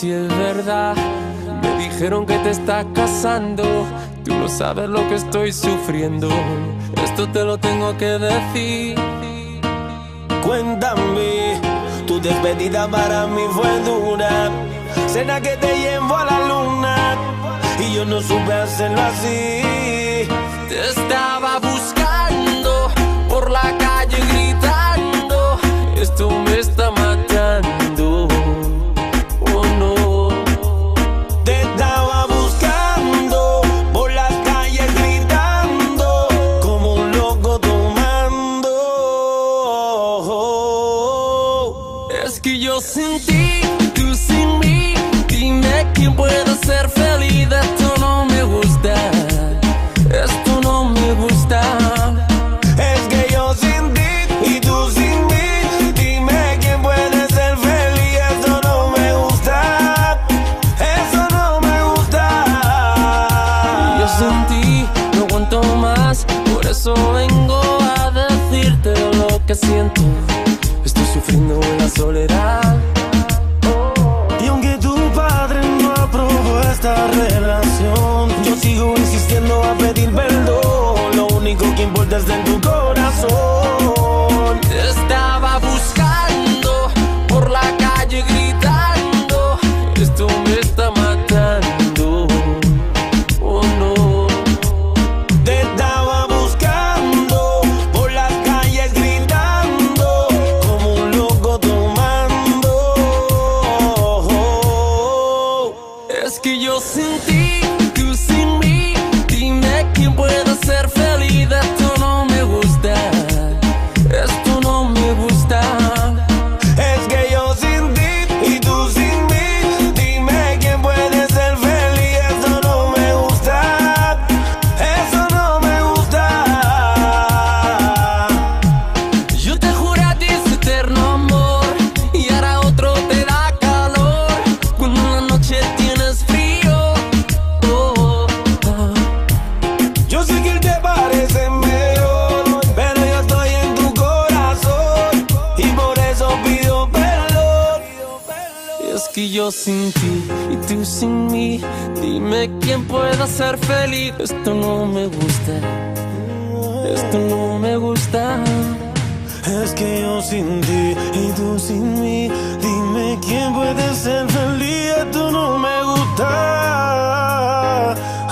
si es verdad. Me dijeron que te estás casando. Tú no sabes lo que estoy sufriendo. Esto te lo tengo que decir. Cuéntame, tu despedida para mí fue dura. Cena que te llevo a la luna y yo no supe hacerlo así. Te estaba buscando por la calle gritando. Esto me está matando. Oh no. Te estaba buscando por las calles gritando como un loco tomando. Es que yo sin ti, tú sin mí. Dime quién puede ser feliz. Esto no me gusta. Esto no me gusta. Es que yo sin ti y tú sin mí. Dime quién puede ser feliz. Eso no me gusta. Eso no me gusta. Yo sin ti no aguanto más. Por eso vengo a decirte lo que siento. Estoy sufriendo en la soledad. Y aunque tu padre no aprobó esta relación, yo sigo insistiendo a pedir perdón. Lo único que importa es en tu corazón. Te estaba buscando por la calle gritando. Esto me está matando. Oh no. Te estaba buscando por las calles gritando como un loco tomando. Es que yo sin ti, tú sin mí. Dime quién puede ser feliz. Esto no me gusta. Esto no me gusta. Es que yo sin ti y tú sin mí. Dime quién puede ser feliz. Eso no me gusta. Eso no me gusta. Yo te juré a ti ese eterno amor y ahora otro te da calor cuando en la noche tienes frío. Oh, oh. Yo sé que él te parece mejor, pero yo estoy en tu corazón y por eso pido perdón. Es que yo sin ti y tú sin mí. Dime quién pueda ser feliz. Esto no me gusta. Esto no me gusta. Es que yo sin ti y tú sin mí. Dime quién puede ser feliz. Esto no me gusta.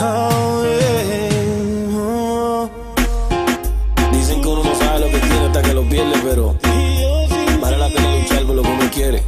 Oh, yeah. Dicen que uno no sabe lo que tiene hasta que lo pierde, pero vale la pena luchar por lo que uno quiere.